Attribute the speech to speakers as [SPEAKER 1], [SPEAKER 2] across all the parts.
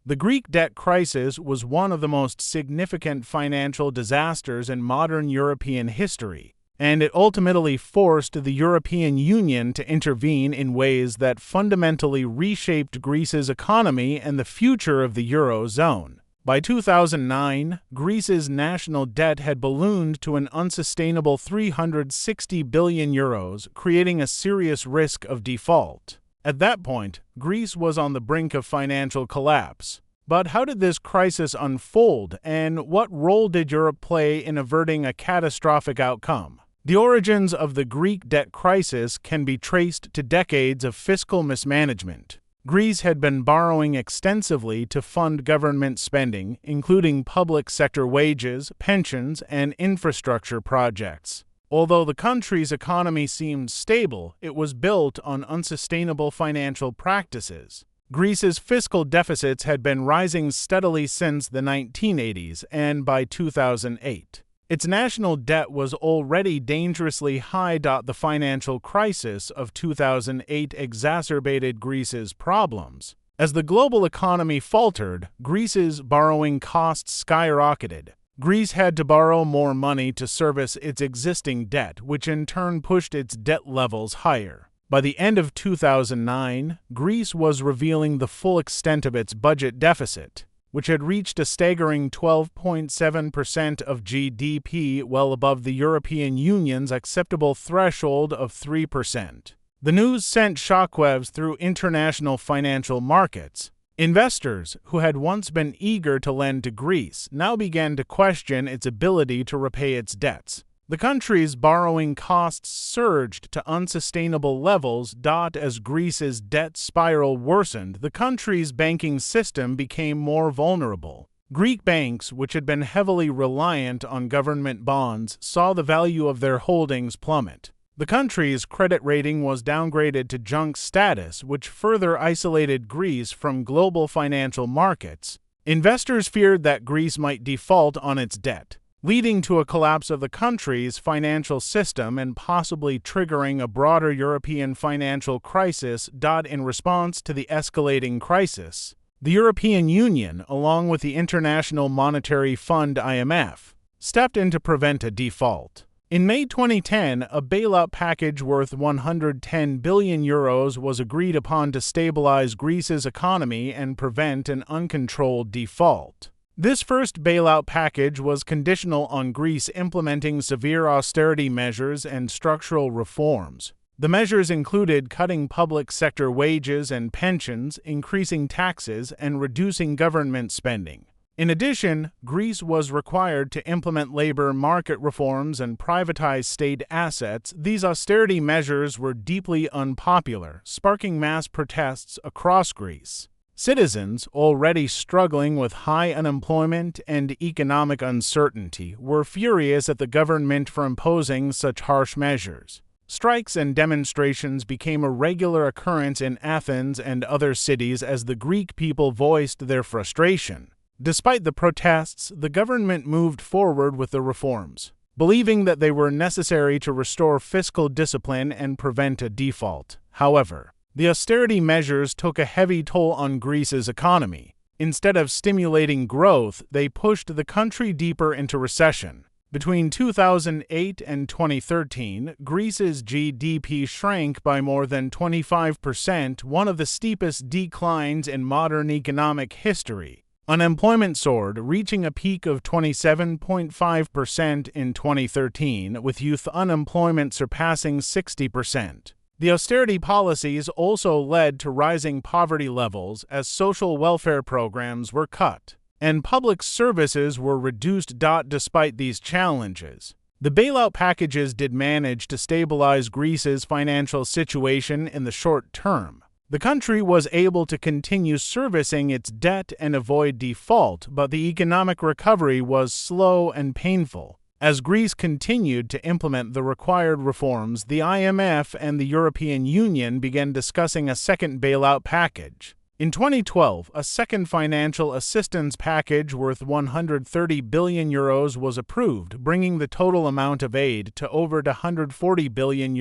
[SPEAKER 1] The Greek debt crisis was one of the most significant financial disasters in modern European history, and it ultimately forced the European Union to intervene in ways that fundamentally reshaped Greece's economy and the future of the Eurozone. By 2009, Greece's national debt had ballooned to an unsustainable €360 billion, creating a serious risk of default. At that point, Greece was on the brink of financial collapse. But how did this crisis unfold, and what role did Europe play in averting a catastrophic outcome? The origins of the Greek debt crisis can be traced to decades of fiscal mismanagement. Greece had been borrowing extensively to fund government spending, including public sector wages, pensions, and infrastructure projects. Although the country's economy seemed stable, it was built on unsustainable financial practices. Greece's fiscal deficits had been rising steadily since the 1980s, and by 2008, its national debt was already dangerously high. The financial crisis of 2008 exacerbated Greece's problems. As the global economy faltered, Greece's borrowing costs skyrocketed. Greece had to borrow more money to service its existing debt, which in turn pushed its debt levels higher. By the end of 2009, Greece was revealing the full extent of its budget deficit, which had reached a staggering 12.7% of GDP, well above the European Union's acceptable threshold of 3%. The news sent shockwaves through international financial markets. Investors, who had once been eager to lend to Greece, now began to question its ability to repay its debts. The country's borrowing costs surged to unsustainable levels. As Greece's debt spiral worsened, the country's banking system became more vulnerable. Greek banks, which had been heavily reliant on government bonds, saw the value of their holdings plummet. The country's credit rating was downgraded to junk status, which further isolated Greece from global financial markets. Investors feared that Greece might default on its debt, leading to a collapse of the country's financial system and possibly triggering a broader European financial crisis. In response to the escalating crisis, the European Union, along with the International Monetary Fund (IMF), stepped in to prevent a default. In May 2010, a bailout package worth €110 billion was agreed upon to stabilize Greece's economy and prevent an uncontrolled default. This first bailout package was conditional on Greece implementing severe austerity measures and structural reforms. The measures included cutting public sector wages and pensions, increasing taxes, and reducing government spending. In addition, Greece was required to implement labor market reforms and privatize state assets. These austerity measures were deeply unpopular, sparking mass protests across Greece. Citizens, already struggling with high unemployment and economic uncertainty, were furious at the government for imposing such harsh measures. Strikes and demonstrations became a regular occurrence in Athens and other cities as the Greek people voiced their frustration. Despite the protests, the government moved forward with the reforms, believing that they were necessary to restore fiscal discipline and prevent a default. However, the austerity measures took a heavy toll on Greece's economy. Instead of stimulating growth, they pushed the country deeper into recession. Between 2008 and 2013, Greece's GDP shrank by more than 25%, one of the steepest declines in modern economic history. Unemployment soared, reaching a peak of 27.5% in 2013, with youth unemployment surpassing 60%. The austerity policies also led to rising poverty levels as social welfare programs were cut, and public services were reduced. Despite these challenges, the bailout packages did manage to stabilize Greece's financial situation in the short term. The country was able to continue servicing its debt and avoid default, but the economic recovery was slow and painful. As Greece continued to implement the required reforms, the IMF and the European Union began discussing a second bailout package. In 2012, a second financial assistance package worth €130 billion was approved, bringing the total amount of aid to over €140 billion.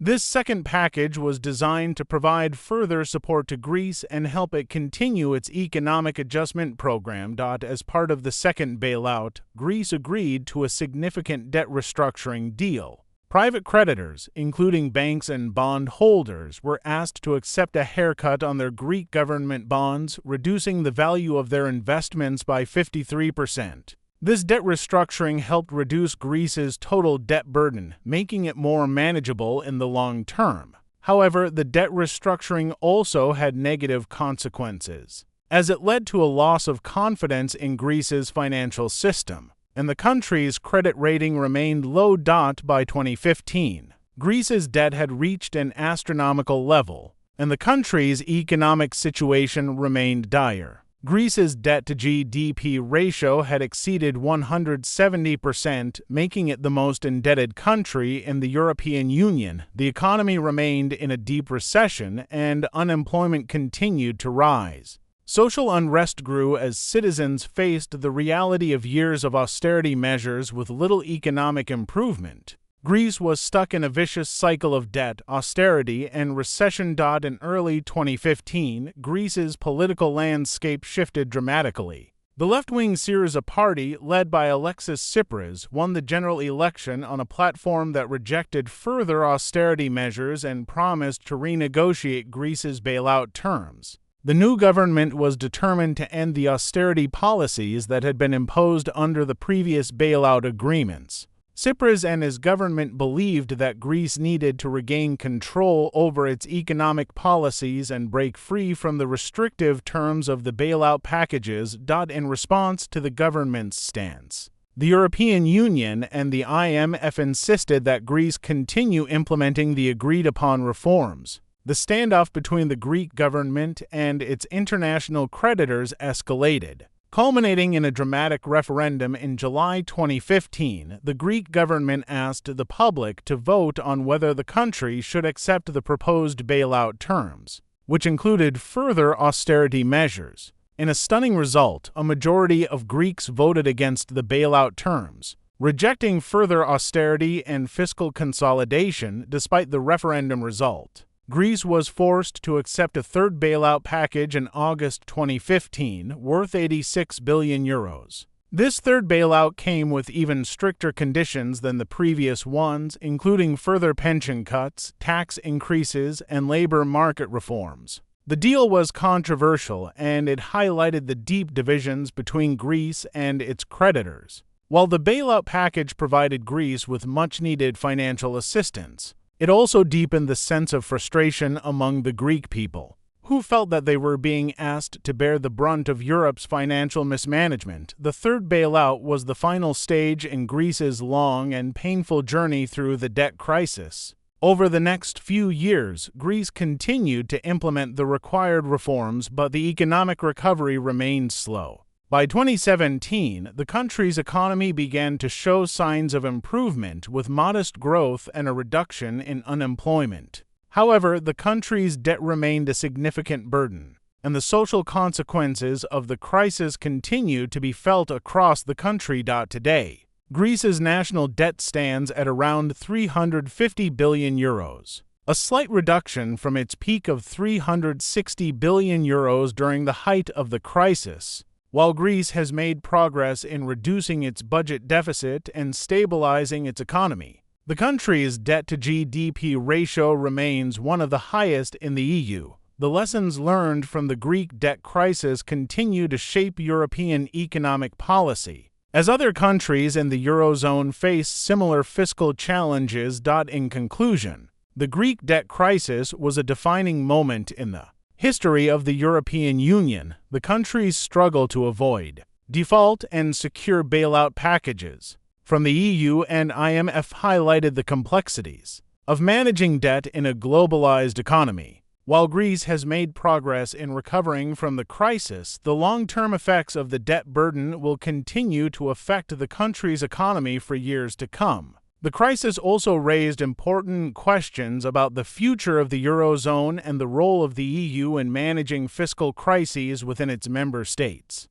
[SPEAKER 1] This second package was designed to provide further support to Greece and help it continue its economic adjustment program. As part of the second bailout, Greece agreed to a significant debt restructuring deal. Private creditors, including banks and bond holders, were asked to accept a haircut on their Greek government bonds, reducing the value of their investments by 53%. This debt restructuring helped reduce Greece's total debt burden, making it more manageable in the long term. However, the debt restructuring also had negative consequences, as it led to a loss of confidence in Greece's financial system, and the country's credit rating remained low. By 2015, Greece's debt had reached an astronomical level, and the country's economic situation remained dire. Greece's debt-to-GDP ratio had exceeded 170%, making it the most indebted country in the European Union. The economy remained in a deep recession, and unemployment continued to rise. Social unrest grew as citizens faced the reality of years of austerity measures with little economic improvement. Greece was stuck in a vicious cycle of debt, austerity, and recession. In early 2015, Greece's political landscape shifted dramatically. The left-wing Syriza party, led by Alexis Tsipras, won the general election on a platform that rejected further austerity measures and promised to renegotiate Greece's bailout terms. The new government was determined to end the austerity policies that had been imposed under the previous bailout agreements. Tsipras and his government believed that Greece needed to regain control over its economic policies and break free from the restrictive terms of the bailout packages. In response to the government's stance, the European Union and the IMF insisted that Greece continue implementing the agreed-upon reforms. The standoff between the Greek government and its international creditors escalated, culminating in a dramatic referendum in July 2015. The Greek government asked the public to vote on whether the country should accept the proposed bailout terms, which included further austerity measures. In a stunning result, a majority of Greeks voted against the bailout terms, rejecting further austerity and fiscal consolidation. Despite the referendum result, Greece was forced to accept a third bailout package in August 2015, worth €86 billion. This third bailout came with even stricter conditions than the previous ones, including further pension cuts, tax increases, and labor market reforms. The deal was controversial, and it highlighted the deep divisions between Greece and its creditors. While the bailout package provided Greece with much-needed financial assistance, it also deepened the sense of frustration among the Greek people, who felt that they were being asked to bear the brunt of Europe's financial mismanagement. The third bailout was the final stage in Greece's long and painful journey through the debt crisis. Over the next few years, Greece continued to implement the required reforms, but the economic recovery remained slow. By 2017, the country's economy began to show signs of improvement, with modest growth and a reduction in unemployment. However, the country's debt remained a significant burden, and the social consequences of the crisis continued to be felt across the country. Today, Greece's national debt stands at around €350 billion, a slight reduction from its peak of €360 billion during the height of the crisis. While Greece has made progress in reducing its budget deficit and stabilizing its economy, the country's debt-to-GDP ratio remains one of the highest in the EU. The lessons learned from the Greek debt crisis continue to shape European economic policy, as other countries in the Eurozone face similar fiscal challenges. In conclusion, the Greek debt crisis was a defining moment in the history of the European Union. The country's struggle to avoid default and secure bailout packages from the EU and IMF highlighted the complexities of managing debt in a globalized economy. While Greece has made progress in recovering from the crisis, the long-term effects of the debt burden will continue to affect the country's economy for years to come. The crisis also raised important questions about the future of the Eurozone and the role of the EU in managing fiscal crises within its member states.